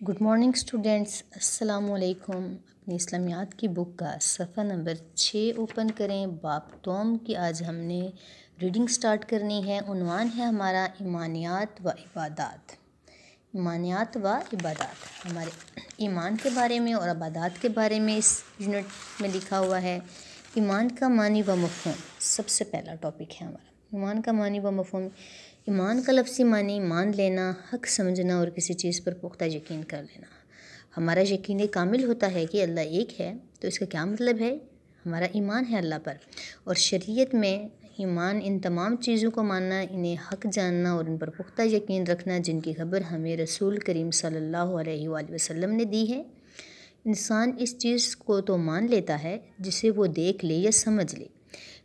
Good morning students, السلام علیکم۔ اپنی اسلامیات کی بک کا صفحہ نمبر 6 اوپن کریں۔ باب دوم کی آج ہم نے ریڈنگ سٹارٹ کرنی ہے۔ عنوان ہے ہمارا ایمانیات و عبادات۔ ایمانیات و عبادات ہمارے ایمان کے بارے میں اور عبادات کے بارے میں اس یونٹ میں لکھا ہوا ہے۔ ایمان کا معنی و مفہوم سب سے پہلا ٹاپک ہے ہمارا۔ ایمان کا معنی و مفہوم۔ ایمان کا لفظی معنی مان لینا، حق سمجھنا اور کسی چیز پر پختہ یقین کر لینا۔ ہمارا یقین کامل ہوتا ہے کہ اللہ ایک ہے، تو اس کا کیا مطلب ہے؟ ہمارا ایمان ہے اللہ پر، اور شریعت میں ایمان ان تمام چیزوں کو ماننا، انہیں حق جاننا اور ان پر پختہ یقین رکھنا جن کی خبر ہمیں رسول کریم صلی اللہ علیہ وآلہ وسلم نے دی ہے۔ انسان اس چیز کو تو مان لیتا ہے جسے وہ دیکھ لے یا سمجھ لے،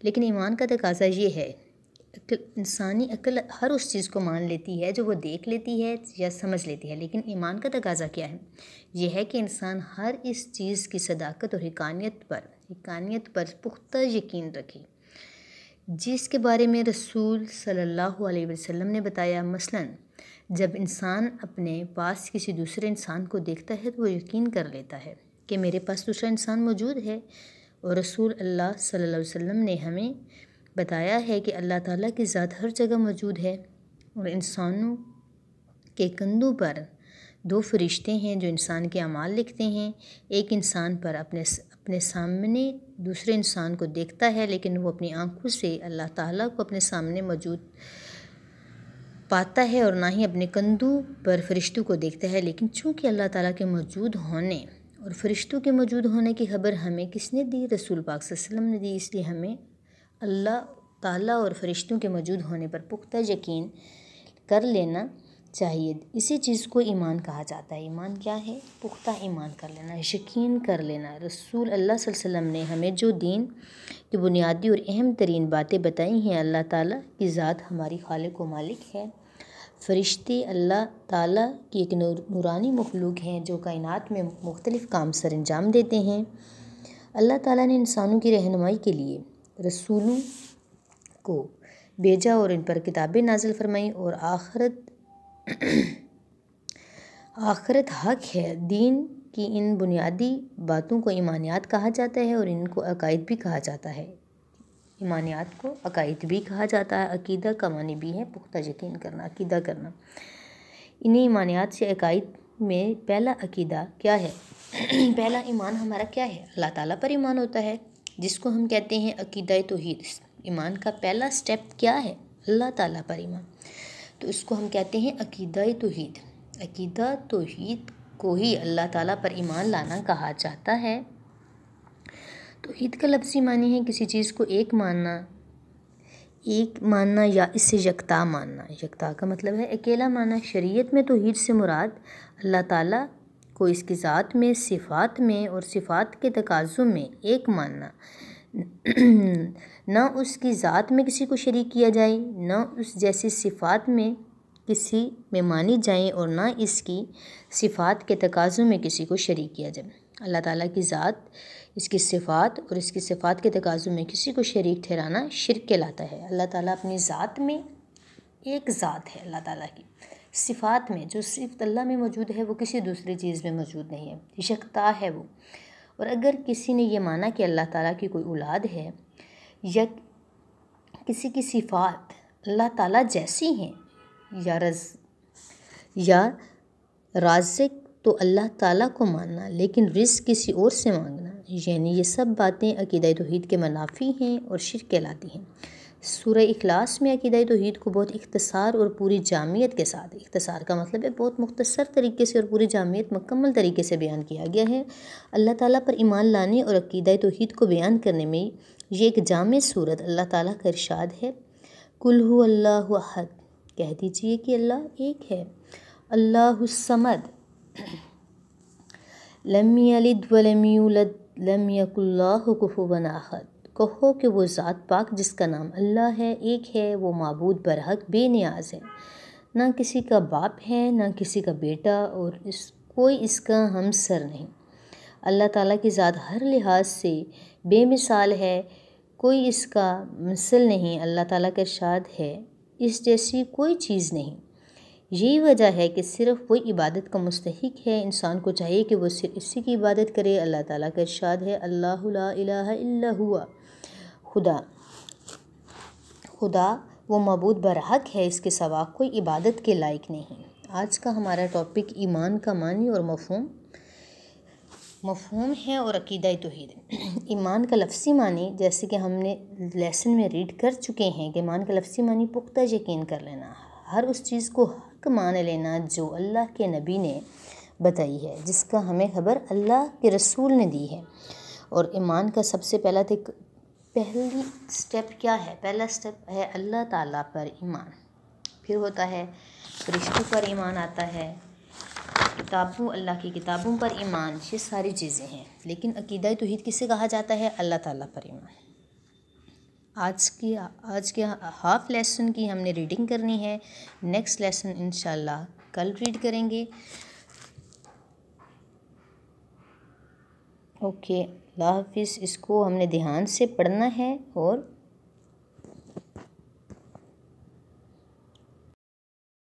لیکن ایمان کا تقاضا یہ ہے، انسانی عقل ہر اس چیز کو مان لیتی ہے جو وہ دیکھ لیتی ہے یا سمجھ لیتی ہے، لیکن ایمان کا تقاضا کیا ہے؟ یہ ہے کہ انسان ہر اس چیز کی صداقت اور حقانیت پر پختہ یقین رکھے جس کے بارے میں رسول صلی اللہ علیہ وسلم نے بتایا۔ مثلاً جب انسان اپنے پاس کسی دوسرے انسان کو دیکھتا ہے تو وہ یقین کر لیتا ہے کہ میرے پاس دوسرا انسان موجود ہے، اور رسول اللہ صلی اللہ علیہ وسلم نے ہمیں بتایا ہے کہ اللہ تعالیٰ کی ذات ہر جگہ موجود ہے، اور انسانوں کے کندھوں پر 2 فرشتے ہیں جو انسان کے اعمال لکھتے ہیں۔ ایک انسان پر اپنے سامنے دوسرے انسان کو دیکھتا ہے، لیکن وہ اپنی آنکھوں سے اللہ تعالیٰ کو اپنے سامنے موجود پاتا ہے، اور نہ ہی اپنے کندھوں پر فرشتوں کو دیکھتا ہے۔ لیکن چونکہ اللہ تعالیٰ کے موجود ہونے اور فرشتوں کے موجود ہونے کی خبر ہمیں کس نے دی؟ رسول پاک صلی اللہ علیہ وسلم نے دی، اس لیے ہمیں اللہ تعالیٰ اور فرشتوں کے موجود ہونے پر پختہ یقین کر لینا چاہیے۔ اسی چیز کو ایمان کہا جاتا ہے۔ ایمان کیا ہے؟ پختہ ایمان کر لینا، یقین کر لینا۔ رسول اللہ صلی اللہ علیہ وسلم نے ہمیں جو دین کی بنیادی اور اہم ترین باتیں بتائی ہیں، اللہ تعالیٰ کی ذات ہماری خالق و مالک ہے، فرشتے اللہ تعالیٰ کی ایک نورانی مخلوق ہیں جو کائنات میں مختلف کام سر انجام دیتے ہیں۔ اللہ تعالیٰ نے انسانوں کی رہنمائی کے لیے رسولوں کو بھیجا اور ان پر کتابیں نازل فرمائیں، اور آخرت حق ہے۔ دین کی ان بنیادی باتوں کو ایمانیات کہا جاتا ہے، اور ان کو عقائد بھی کہا جاتا ہے۔ ایمانیات کو عقائد بھی کہا جاتا ہے۔ عقیدہ کا معنی بھی ہے پختہ یقین کرنا، عقیدہ کرنا۔ انہیں ایمانیات سے عقائد میں پہلا عقیدہ کیا ہے؟ پہلا ایمان ہمارا کیا ہے؟ اللہ تعالیٰ پر ایمان ہوتا ہے، جس کو ہم کہتے ہیں عقیدہ توحید۔ ایمان کا پہلا سٹیپ کیا ہے؟ اللہ تعالیٰ پر ایمان، تو اس کو ہم کہتے ہیں عقیدہ توحید۔ عقیدہ توحید کو ہی اللہ تعالیٰ پر ایمان لانا کہا جاتا ہے۔ توحید کا لفظی معنی ہے کسی چیز کو ایک ماننا یا اس سے یکتا ماننا۔ یکتا کا مطلب ہے اکیلا ماننا۔ شریعت میں توحید سے مراد اللہ تعالیٰ کو اس کی ذات میں، صفات میں اور صفات کے تقاضوں میں ایک ماننا، نہ اس کی ذات میں کسی کو شریک کیا جائے، نہ اس جیسی صفات میں کسی میں مانی جائیں، اور نہ اس کی صفات کے تقاضوں میں کسی کو شریک کیا جائے۔ اللہ تعالیٰ کی ذات، اس کی صفات اور اس کی صفات کے تقاضوں میں کسی کو شریک ٹھہرانا شرک کہلاتا ہے۔ اللہ تعالیٰ اپنی ذات میں ایک ذات ہے، اللہ تعالیٰ کی صفات میں جو صرف اللہ میں موجود ہے وہ کسی دوسری چیز میں موجود نہیں ہے، یکتا ہے وہ۔ اور اگر کسی نے یہ مانا کہ اللہ تعالیٰ کی کوئی اولاد ہے یا کسی کی صفات اللہ تعالیٰ جیسی ہیں، یا رازق تو اللہ تعالیٰ کو ماننا لیکن رزق کسی اور سے مانگنا، یعنی یہ سب باتیں عقیدہ توحید کے منافی ہیں اور شرک کہلاتی ہیں۔ سورہ اخلاص میں عقیدہ توحید کو بہت اختصار اور پوری جامعیت کے ساتھ، اختصار کا مطلب ہے بہت مختصر طریقے سے، اور پوری جامعیت مکمل طریقے سے بیان کیا گیا ہے۔ اللہ تعالیٰ پر ایمان لانے اور عقیدہ توحید کو بیان کرنے میں یہ ایک جامع صورت اللہ تعالیٰ کا ارشاد ہے، قُلْ هُوَ اللَّهُ أَحَدٌ، کہہ دیجئے کہ اللہ ایک ہے، اللہ الصمد، لم یلد ولم یولد لم یکن لہ کفوا احد، کہو کہ وہ ذات پاک جس کا نام اللہ ہے ایک ہے، وہ معبود برحق بے نیاز ہے، نہ کسی کا باپ ہے نہ کسی کا بیٹا، اور کوئی اس کا ہمسر نہیں۔ اللہ تعالیٰ کی ذات ہر لحاظ سے بے مثال ہے، کوئی اس کا مثل نہیں۔ اللہ تعالیٰ کا ارشاد ہے، اس جیسی کوئی چیز نہیں۔ یہی وجہ ہے کہ صرف وہی عبادت کا مستحق ہے، انسان کو چاہیے کہ وہ صرف اسی کی عبادت کرے۔ اللہ تعالیٰ کا ارشاد ہے، اللہ لا الہ الا ہوا، خدا وہ معبود برحق ہے، اس کے سوا کوئی عبادت کے لائق نہیں۔ آج کا ہمارا ٹاپک ایمان کا معنی اور مفہوم ہے اور عقیدہ توحید۔ ایمان کا لفظی معنی، جیسے کہ ہم نے لیسن میں ریڈ کر چکے ہیں کہ ایمان کا لفظی معنی پختہ یقین کر لینا، ہر اس چیز کو حق مان لینا جو اللہ کے نبی نے بتائی ہے، جس کا ہمیں خبر اللہ کے رسول نے دی ہے۔ اور ایمان کا سب سے پہلی سٹیپ کیا ہے؟ پہلا سٹیپ ہے اللہ تعالیٰ پر ایمان، پھر ہوتا ہے فرشتوں پر ایمان آتا ہے، اللہ کی کتابوں پر ایمان، یہ ساری چیزیں ہیں۔ لیکن عقیدہ توحید کسے کہا جاتا ہے؟ اللہ تعالیٰ پر ایمان۔ آج کے ہاف لیسن کی ہم نے ریڈنگ کرنی ہے، نیکسٹ لیسن انشاءاللہ کل ریڈ کریں گے۔ اوکے، اللہ حافظ۔ اس کو ہم نے دھیان سے پڑھنا ہے اور